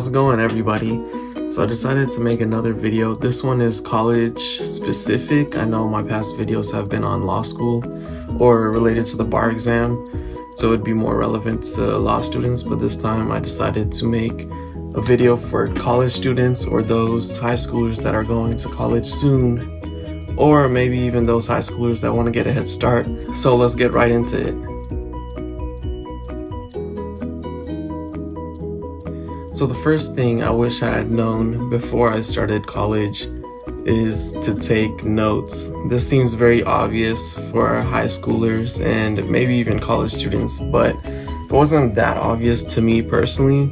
How's it going, everybody? So I decided to make another video. This one is college specific. I know my past videos have been on law school or related to the bar exam, so it would be more relevant to law students, but this time I decided to make a video for college students or those high schoolers that are going to college soon, or maybe even those high schoolers that want to get a head start. So let's get right into it. So the first thing I wish I had known before I started college is to take notes. This seems very obvious for high schoolers and maybe even college students, but it wasn't that obvious to me personally.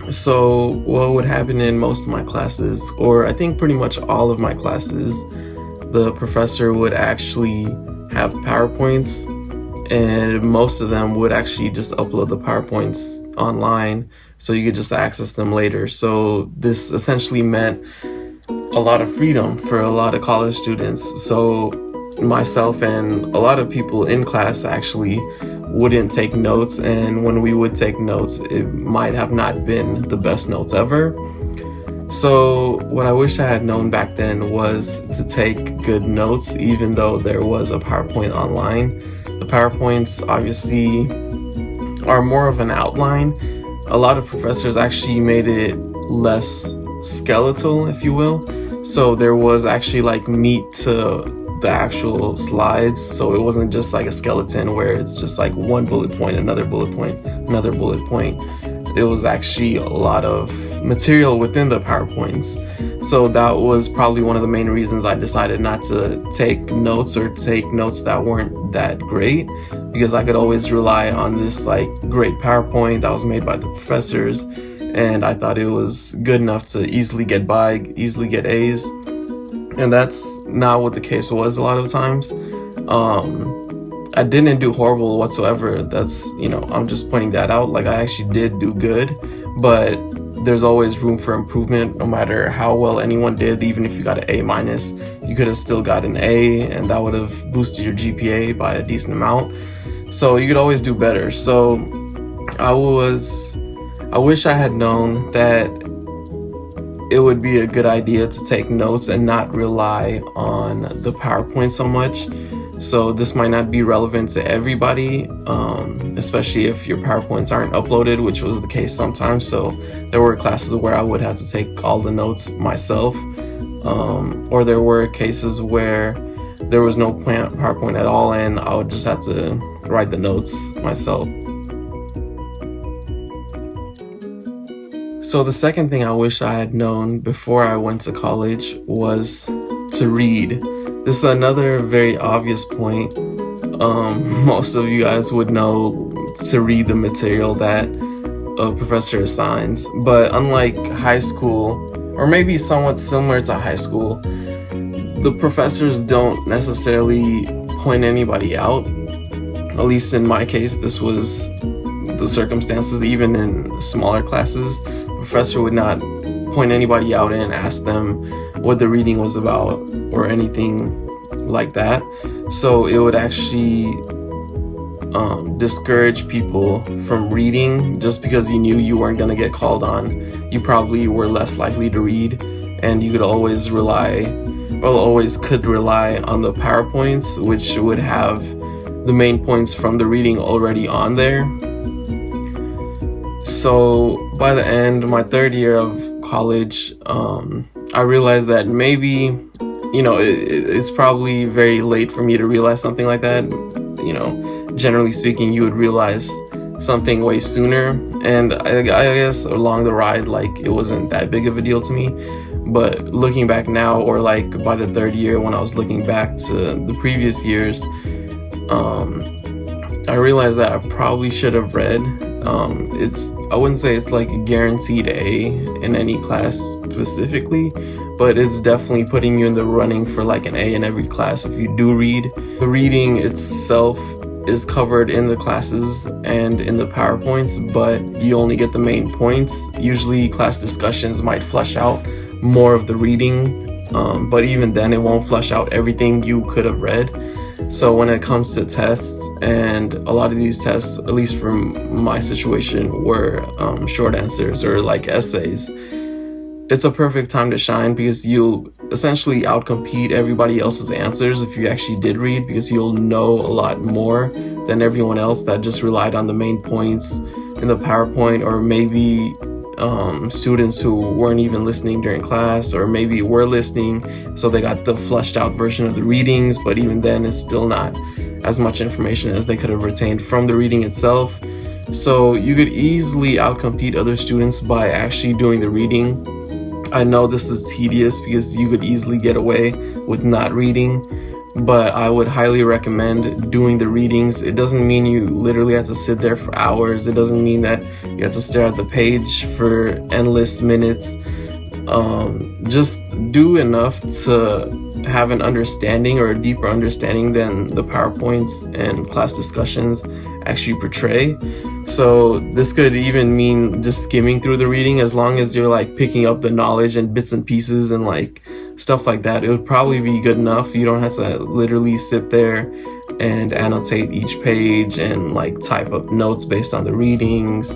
So what would happen in most of my classes, or I think pretty much all of my classes, the professor would actually have PowerPoints, and most of them would actually just upload the PowerPoints online so you could just access them later. So this essentially meant a lot of freedom for a lot of college students. So myself and a lot of people in class actually wouldn't take notes, and when we would take notes, it might have not been the best notes ever. So what I wish I had known back then was to take good notes, even though there was a PowerPoint online. The PowerPoints obviously are more of an outline. A lot of professors actually made it less skeletal, if you will. So there was actually like meat to the actual slides. So it wasn't just like a skeleton where it's just like one bullet point, another bullet point, another bullet point. It was actually a lot of material within the PowerPoints. So that was probably one of the main reasons I decided not to take notes or take notes that weren't that great, because I could always rely on this like great PowerPoint that was made by the professors, and I thought it was good enough to easily get by, easily get A's. And that's not what the case was a lot of times. I didn't do horrible whatsoever. That's, I'm just pointing that out. Like, I actually did do good, but there's always room for improvement. No matter how well anyone did, even if you got an A-, you could have still got an A, and that would have boosted your GPA by a decent amount. So you could always do better. So I wish I had known that it would be a good idea to take notes and not rely on the PowerPoint so much. So this might not be relevant to everybody, especially if your PowerPoints aren't uploaded, which was the case sometimes. So there were classes where I would have to take all the notes myself, or there were cases where there was no PowerPoint at all, and I would just have to write the notes myself. So the second thing I wish I had known before I went to college was to read. This is another very obvious point. Most of you guys would know to read the material that a professor assigns, but unlike high school, or maybe somewhat similar to high school, the professors don't necessarily point anybody out. At least in my case, this was the circumstances. Even in smaller classes, the professor would not point anybody out and ask them what the reading was about or anything like that. So it would actually discourage people from reading. Just because you knew you weren't going to get called on, you probably were less likely to read, and you could always could rely on the PowerPoints, which would have the main points from the reading already on there. So by the end of my third year of college, I realized that maybe, it's probably very late for me to realize something like that. Generally speaking, you would realize something way sooner. And I guess along the ride, like, it wasn't that big of a deal to me. But looking back now, or like by the third year when I was looking back to the previous years, I realized that I probably should have read. I wouldn't say it's like a guaranteed A in any class specifically, but it's definitely putting you in the running for like an A in every class if you do read. The reading itself is covered in the classes and in the PowerPoints, but you only get the main points. Usually class discussions might flesh out more of the reading, but even then it won't flesh out everything you could have read. So when it comes to tests, and a lot of these tests, at least from my situation, were short answers or like essays, it's a perfect time to shine because you'll essentially outcompete everybody else's answers if you actually did read, because you'll know a lot more than everyone else that just relied on the main points in the PowerPoint, or maybe students who weren't even listening during class, or maybe were listening so they got the flushed out version of the readings, but even then it's still not as much information as they could have retained from the reading itself. So you could easily outcompete other students by actually doing the reading. I know this is tedious because you could easily get away with not reading, but I would highly recommend doing the readings. It doesn't mean you literally have to sit there for hours. It doesn't mean that you have to stare at the page for endless minutes. Just do enough to have an understanding, or a deeper understanding than the PowerPoints and class discussions actually portray. So this could even mean just skimming through the reading, as long as you're like picking up the knowledge and bits and pieces and like stuff like that. It would probably be good enough. You don't have to literally sit there and annotate each page and like type up notes based on the readings,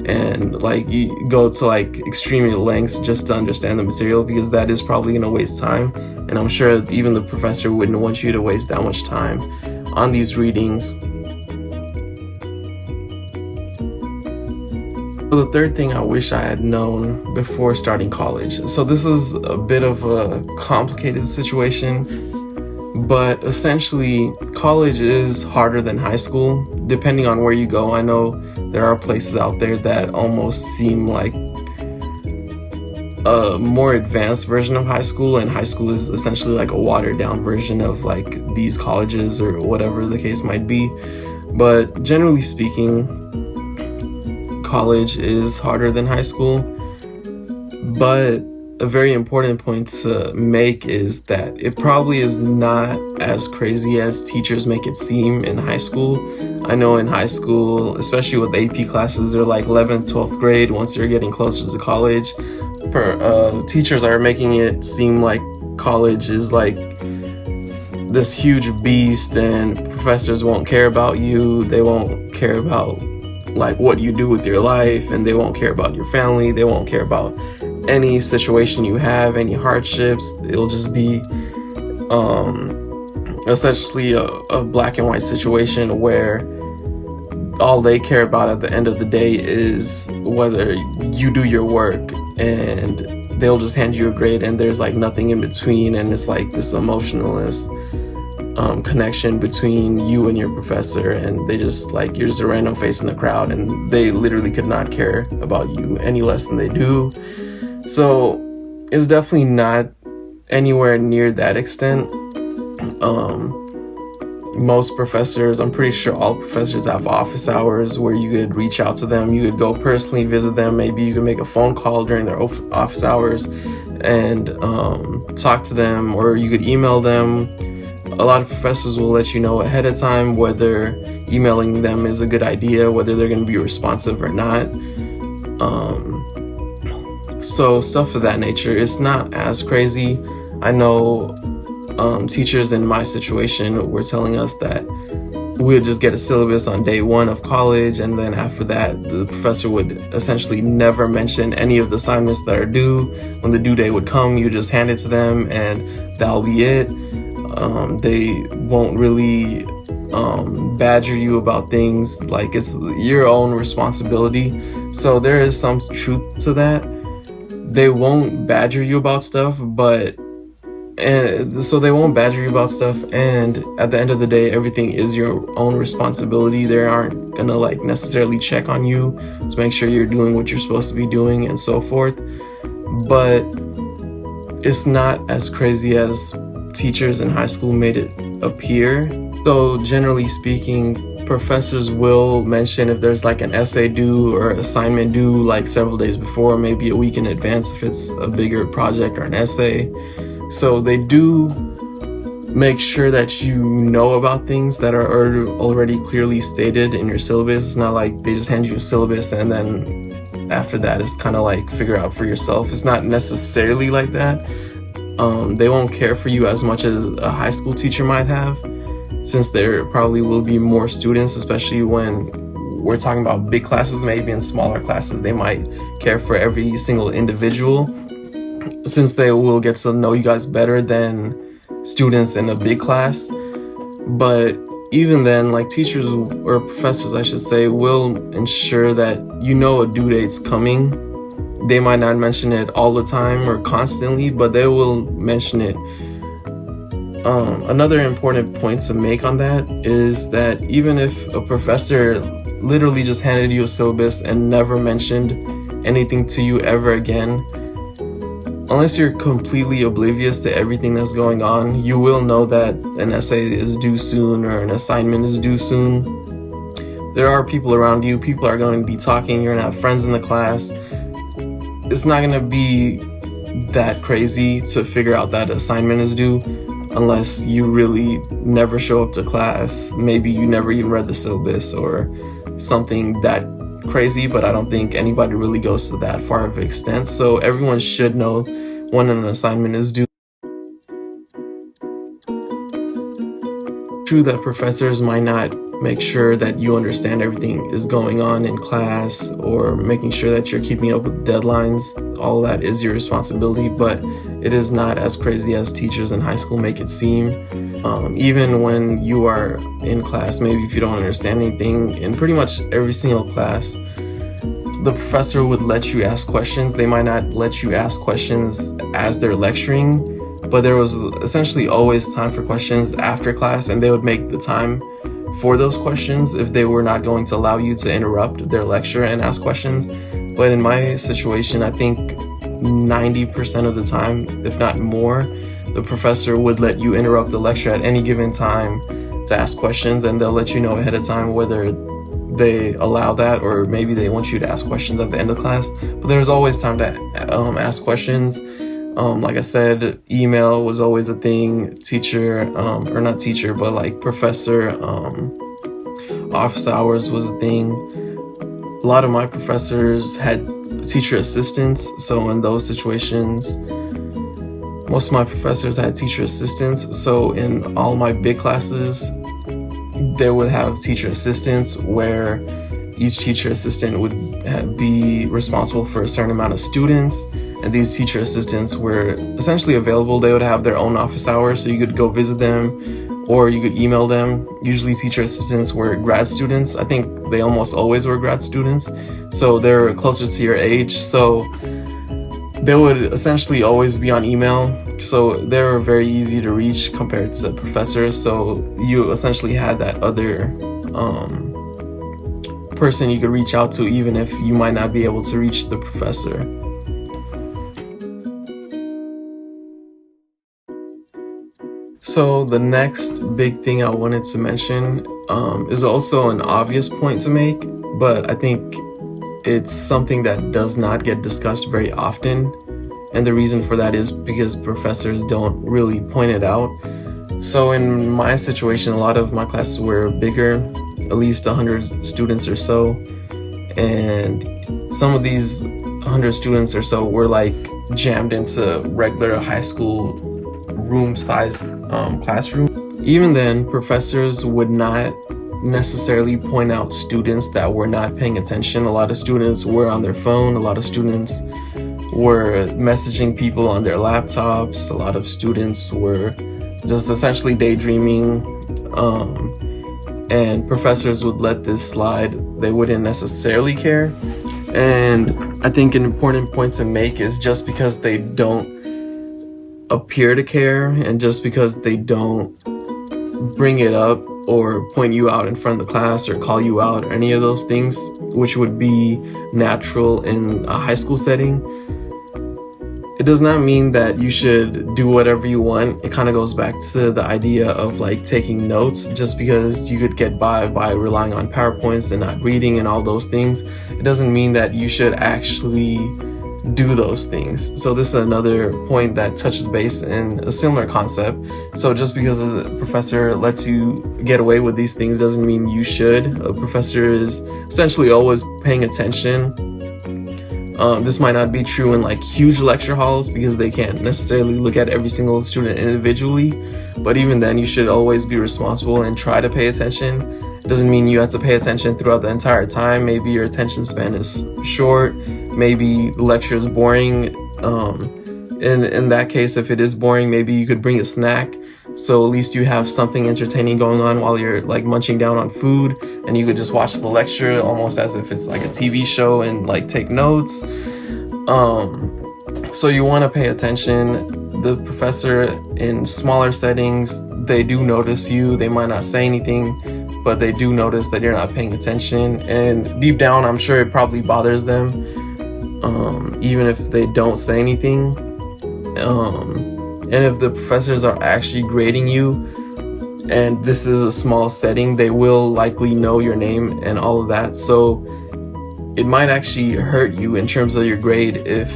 and like you go to like extreme lengths just to understand the material, because that is probably going to waste time, and I'm sure even the professor wouldn't want you to waste that much time on these readings. So the third thing I wish I had known before starting college. So this is a bit of a complicated situation, but essentially college is harder than high school, depending on where you go. I know there are places out there that almost seem like a more advanced version of high school, and high school is essentially like a watered down version of like these colleges or whatever the case might be. But generally speaking, college is harder than high school. But a very important point to make is that it probably is not as crazy as teachers make it seem in high school. I know in high school, especially with AP classes, they're like 11th, 12th grade. Once you're getting closer to college, teachers are making it seem like college is like this huge beast, and professors won't care about you. They won't care about like what you do with your life, and they won't care about your family. They won't care about any situation you have, any hardships. It'll just be essentially a black and white situation where all they care about at the end of the day is whether you do your work, and they'll just hand you a grade, and there's like nothing in between, and it's like this emotionless connection between you and your professor, and they just like, you're just a random face in the crowd, and they literally could not care about you any less than they do. So it's definitely not anywhere near that extent. Most professors, I'm pretty sure all professors, have office hours where you could reach out to them. You could go personally visit them. Maybe you could make a phone call during their office hours and talk to them, or you could email them. A lot of professors will let you know ahead of time whether emailing them is a good idea, whether they're going to be responsive or not. So stuff of that nature. It's not as crazy. I know teachers in my situation were telling us that we would just get a syllabus on day one of college, and then after that the professor would essentially never mention any of the assignments that are due. When the due date would come, you just hand it to them and that'll be it. They won't really badger you about things, like it's your own responsibility. So there is some truth to that. They won't badger you about stuff, and at the end of the day, everything is your own responsibility. They aren't gonna like necessarily check on you to make sure you're doing what you're supposed to be doing and so forth. But it's not as crazy as teachers in high school made it appear. So generally speaking, professors will mention if there's like an essay due or assignment due like several days before, maybe a week in advance if it's a bigger project or an essay. So they do make sure that you know about things that are already clearly stated in your syllabus. It's not like they just hand you a syllabus and then after that it's kind of like figure out for yourself. It's not necessarily like that. They won't care for you as much as a high school teacher might have. since there probably will be more students, especially when we're talking about big classes. Maybe in smaller classes they might care for every single individual, since they will get to know you guys better than students in a big class. But even then, like, teachers or professors, I should say, will ensure that you know a due date's coming. They might not mention it all the time or constantly, but they will mention it. Another important point to make on that is that even if a professor literally just handed you a syllabus and never mentioned anything to you ever again, unless you're completely oblivious to everything that's going on, you will know that an essay is due soon or an assignment is due soon. There are people around you, people are going to be talking, you're going to have friends in the class. It's not going to be that crazy to figure out that assignment is due unless you really never show up to class. Maybe you never even read the syllabus or something that crazy, but I don't think anybody really goes to that far of an extent. So everyone should know when an assignment is due. True that professors might not make sure that you understand everything is going on in class or making sure that you're keeping up with deadlines. All that is your responsibility, but it is not as crazy as teachers in high school make it seem. Even when you are in class, maybe if you don't understand anything, in pretty much every single class, the professor would let you ask questions. They might not let you ask questions as they're lecturing, but there was essentially always time for questions after class, and they would make the time for those questions if they were not going to allow you to interrupt their lecture and ask questions. But in my situation, I think 90% of the time, if not more, the professor would let you interrupt the lecture at any given time to ask questions, and they'll let you know ahead of time whether they allow that or maybe they want you to ask questions at the end of class. But there's always time to ask questions. Like I said, email was always a thing. Teacher, or not teacher, but like professor, office hours was a thing. A lot of my professors had teacher assistants, so in those situations, most of my professors had teacher assistants. So in all my big classes, they would have teacher assistants where each teacher assistant would be responsible for a certain amount of students. And these teacher assistants were essentially available. They would have their own office hours, so you could go visit them or you could email them. Usually teacher assistants were grad students. I think they almost always were grad students. So they're closer to your age. So they would essentially always be on email. So they were very easy to reach compared to professors. So you essentially had that other person you could reach out to even if you might not be able to reach the professor. So the next big thing I wanted to mention is also an obvious point to make, but I think it's something that does not get discussed very often. And the reason for that is because professors don't really point it out. So in my situation, a lot of my classes were bigger, at least 100 students or so. And some of these 100 students or so were like jammed into regular high school room-sized classroom. Even then, professors would not necessarily point out students that were not paying attention. A lot of students were on their phone. A lot of students were messaging people on their laptops. A lot of students were just essentially daydreaming. And professors would let this slide. They wouldn't necessarily care. And I think an important point to make is just because they don't appear to care and just because they don't bring it up or point you out in front of the class or call you out or any of those things, which would be natural in a high school setting, it does not mean that you should do whatever you want. It kind of goes back to the idea of like taking notes. Just because you could get by relying on PowerPoints and not reading and all those things, it doesn't mean that you should actually do those things. So this is another point that touches base in a similar concept. So just because a professor lets you get away with these things doesn't mean you should. A professor is essentially always paying attention. This might not be true in like huge lecture halls because they can't necessarily look at every single student individually, But even then, you should always be responsible and try to pay attention. It doesn't mean you have to pay attention throughout the entire time. Maybe your attention span is short. Maybe the lecture is boring. In that case, if it is boring, maybe you could bring a snack, so at least you have something entertaining going on while you're like munching down on food, and you could just watch the lecture almost as if it's like a TV show and like take notes. So you want to pay attention. The professor in smaller settings, they do notice you. They might not say anything, but they do notice that you're not paying attention, and deep down I'm sure it probably bothers them, even if they don't say anything. And if the professors are actually grading you, and this is a small setting, they will likely know your name and all of that. So it might actually hurt you in terms of your grade if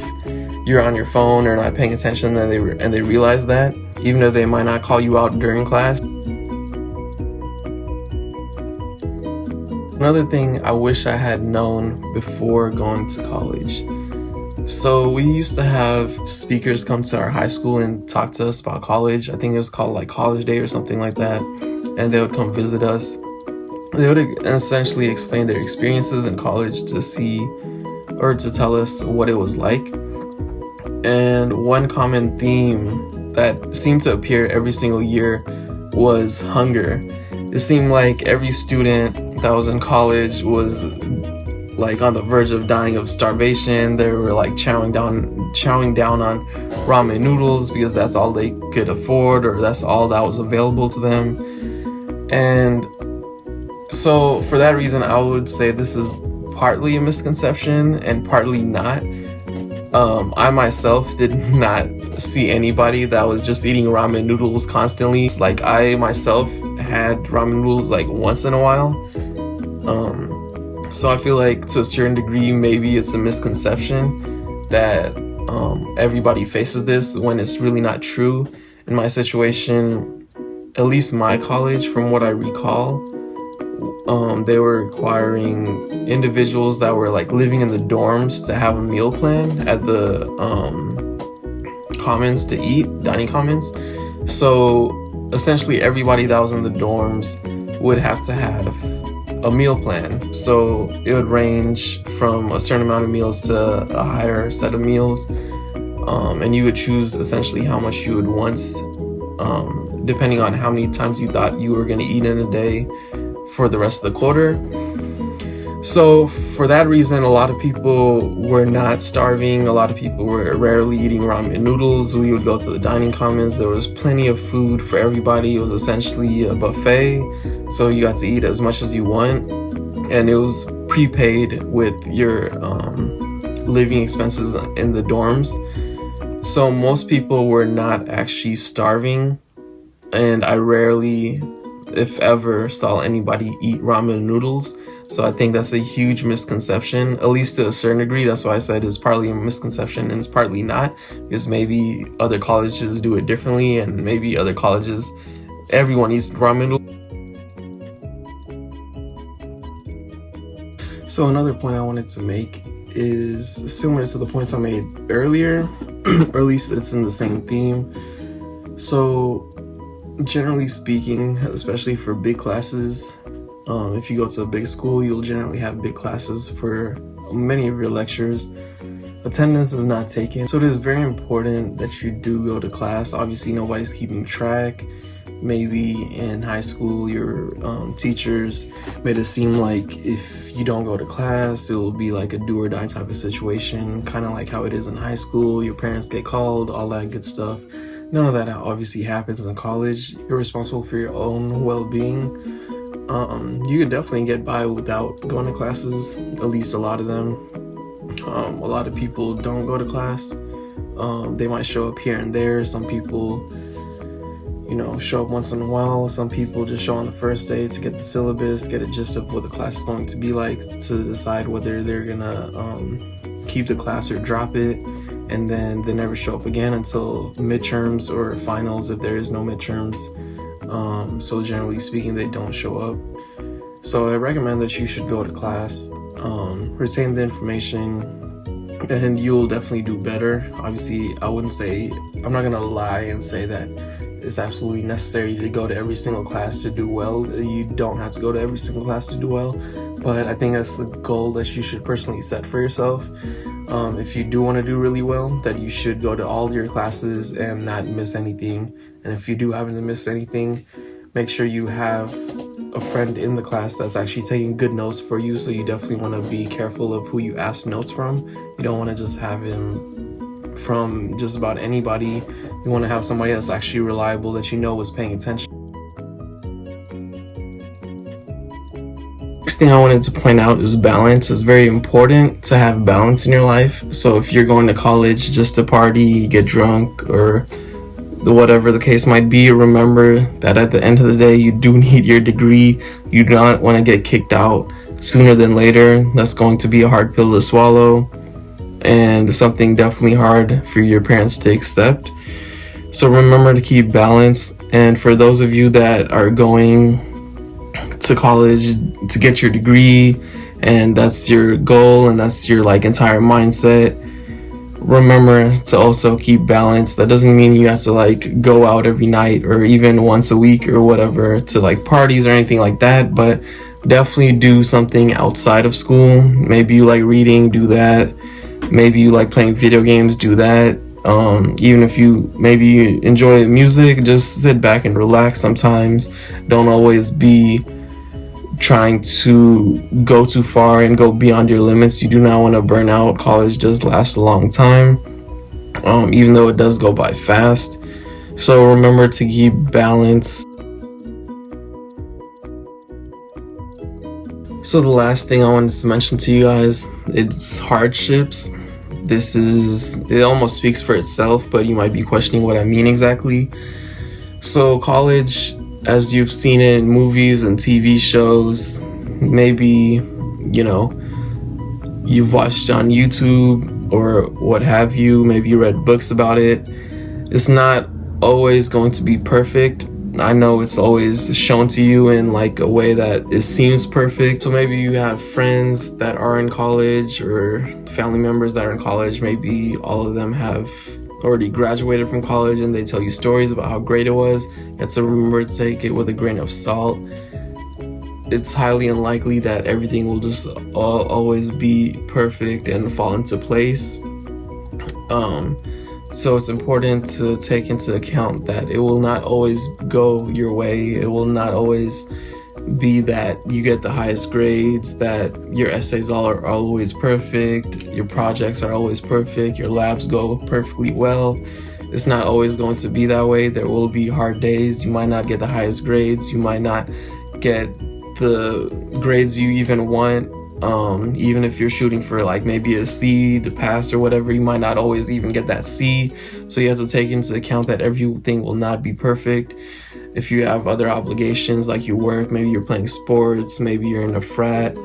you're on your phone or not paying attention, and they realize that, even though they might not call you out during class. Another thing I wish I had known before going to college. So we used to have speakers come to our high school and talk to us about college. I think it was called like College Day or something like that. And they would come visit us. They would essentially explain their experiences in college to see, or to tell us what it was like. And one common theme that seemed to appear every single year was hunger. It seemed like every student that was in college was like on the verge of dying of starvation. They were like chowing down on ramen noodles because that's all they could afford, or that's all that was available to them. And so for that reason, I would say this is partly a misconception and partly not. I myself did not see anybody that was just eating ramen noodles constantly. Like, I myself had ramen noodles like once in a while. So I feel like to a certain degree, maybe it's a misconception that everybody faces this, when it's really not true. In my situation, at least my college, from what I recall, they were requiring individuals that were like living in the dorms to have a meal plan at the commons to eat, dining commons. So essentially everybody that was in the dorms would have to have a meal plan. So it would range from a certain amount of meals to a higher set of meals, and you would choose essentially how much you would want, depending on how many times you thought you were going to eat in a day for the rest of the quarter. So for that reason, a lot of people were not starving. A lot of people were rarely eating ramen noodles. We would go to the dining commons. There was plenty of food for everybody. It was essentially a buffet, so you got to eat as much as you want, and it was prepaid with your living expenses in the dorms. So most people were not actually starving, and I rarely, if ever, saw anybody eat ramen noodles. So I think that's a huge misconception, at least to a certain degree. That's why I said it's partly a misconception and it's partly not, because maybe other colleges do it differently, and maybe other colleges, everyone eats ramen noodles. So another point I wanted to make is similar to the points I made earlier, or at least it's in the same theme. So generally speaking, especially for big classes, if you go to a big school, you'll generally have big classes for many of your lectures. Attendance is not taken, so it is very important that you do go to class. Obviously, nobody's keeping track. Maybe in high school, your teachers made it seem like if you don't go to class, it will be like a do or die type of situation, kind of like how it is in high school. Your parents get called, all that good stuff. None of that obviously happens in college. You're responsible for your own well-being. You could definitely get by without going to classes, at least a lot of them. A lot of people don't go to class. They might show up here and there. Some people, show up once in a while. Some people just show on the first day to get the syllabus, get a gist of what the class is going to be like, to decide whether they're gonna keep the class or drop it. And then they never show up again until midterms or finals, if there is no midterms. So generally speaking, they don't show up. So I recommend that you should go to class, retain the information, and you'll definitely do better. Obviously, I'm not gonna lie and say that it's absolutely necessary to go to every single class to do well. You don't have to go to every single class to do well, but I think that's a goal that you should personally set for yourself. If you do want to do really well, that you should go to all your classes and not miss anything. And if you do happen to miss anything, make sure you have a friend in the class that's actually taking good notes for you. So you definitely want to be careful of who you ask notes from. You don't want to just have him from just about anybody. You want to have somebody that's actually reliable, that you know was paying attention. Next thing I wanted to point out is balance. It's very important to have balance in your life. So if you're going to college just to party, get drunk, or whatever the case might be, remember that at the end of the day, you do need your degree. You do not want to get kicked out sooner than later. That's going to be a hard pill to swallow, and something definitely hard for your parents to accept. So remember to keep balance. And for those of you that are going to college to get your degree, and that's your goal and that's your entire mindset, remember to also keep balance. That doesn't mean you have to go out every night or even once a week or whatever to parties or anything like that, but definitely do something outside of school. Maybe you like reading, do that. Maybe you like playing video games, do that. Even if you enjoy music, just sit back and relax sometimes. Don't always be trying to go too far and go beyond your limits. You do not want to burn out. College does last a long time, even though it does go by fast. So remember to keep balance. So the last thing I wanted to mention to you guys, it's hardships. It almost speaks for itself, but you might be questioning what I mean exactly. So college, as you've seen it in movies and TV shows, maybe, you've watched on YouTube or what have you, maybe you read books about it. It's not always going to be perfect. I know it's always shown to you in a way that it seems perfect. So maybe you have friends that are in college or family members that are in college. Maybe all of them have already graduated from college and they tell you stories about how great it was. You have to remember to take it with a grain of salt. It's highly unlikely that everything will just always be perfect and fall into place. So it's important to take into account that it will not always go your way. It will not always be that you get the highest grades, that your essays are always perfect, your projects are always perfect, your labs go perfectly well. It's not always going to be that way. There will be hard days. You might not get the highest grades. You might not get the grades you even want. Even if you're shooting for maybe a C to pass or whatever, you might not always even get that C. So you have to take into account that everything will not be perfect. If you have other obligations like you work, maybe you're playing sports, maybe you're in a frat,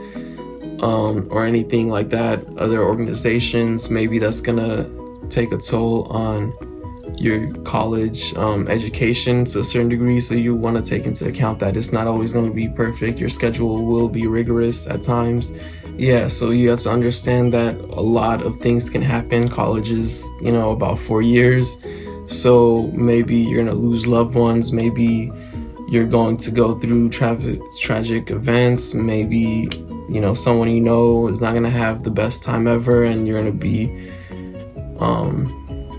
or anything like that, other organizations, maybe that's gonna take a toll on your college education to a certain degree. So you want to take into account that it's not always going to be perfect. Your schedule will be rigorous at times. So you have to understand that a lot of things can happen. College is about 4 years, so maybe you're going to lose loved ones, maybe you're going to go through tragic events, maybe someone is not going to have the best time ever and you're going to be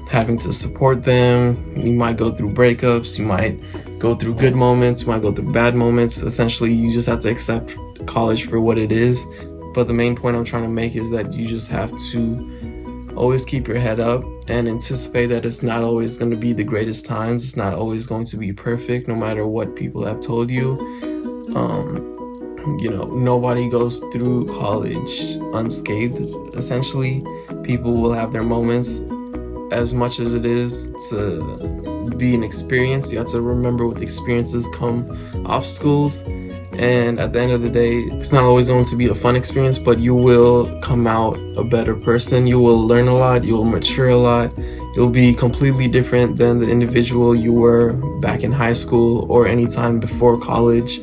having to support them. You might go through breakups, you might go through good moments, you might go through bad moments. Essentially, you just have to accept college for what it is. But the main point I'm trying to make is that you just have to always keep your head up and anticipate that it's not always going to be the greatest times. It's not always going to be perfect, no matter what people have told you. Nobody goes through college unscathed, essentially. People will have their moments. As much as it is to be an experience, you have to remember with experiences come obstacles. And at the end of the day, it's not always going to be a fun experience, but you will come out a better person. You will learn a lot, you will mature a lot. You'll be completely different than the individual you were back in high school or any time before college.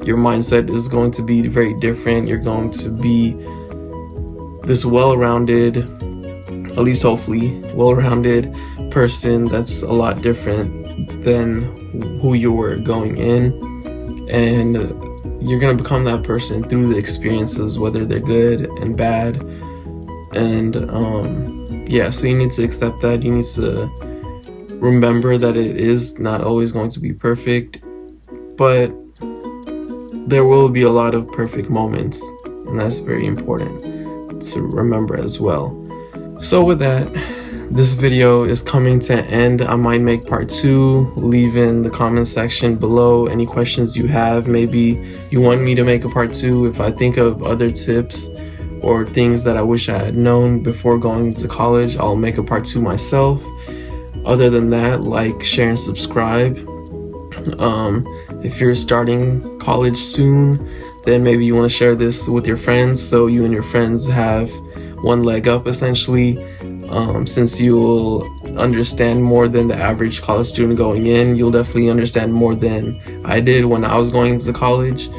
Your mindset is going to be very different. You're going to be this well-rounded, at least hopefully, well-rounded person that's a lot different than who you were going in, and you're gonna become that person through the experiences, whether they're good and bad. And yeah, so you need to accept that. You need to remember that it is not always going to be perfect, but there will be a lot of perfect moments, and that's very important to remember as well. So with that, this video is coming to an end. I might make part 2. Leave in the comment section below any questions you have. Maybe you want me to make a part 2. If I think of other tips or things that I wish I had known before going to college, I'll make a part 2 myself. Other than that, like, share, and subscribe. If you're starting college soon, then maybe you want to share this with your friends, so you and your friends have one leg up, essentially. Since you'll understand more than the average college student going in, you'll definitely understand more than I did when I was going to college.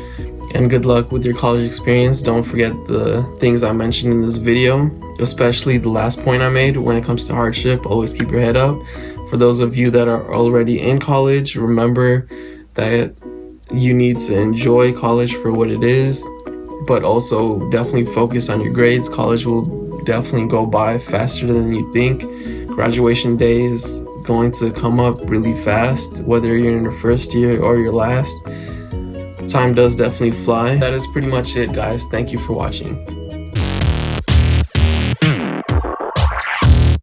And good luck with your college experience. Don't forget the things I mentioned in this video, especially the last point I made when it comes to hardship. Always keep your head up. For those of you that are already in college, remember that you need to enjoy college for what it is, but also definitely focus on your grades. College will definitely go by faster than you think. Graduation day is going to come up really fast, whether you're in your first year or your last. Time does definitely fly. That is pretty much it, guys. Thank you for watching.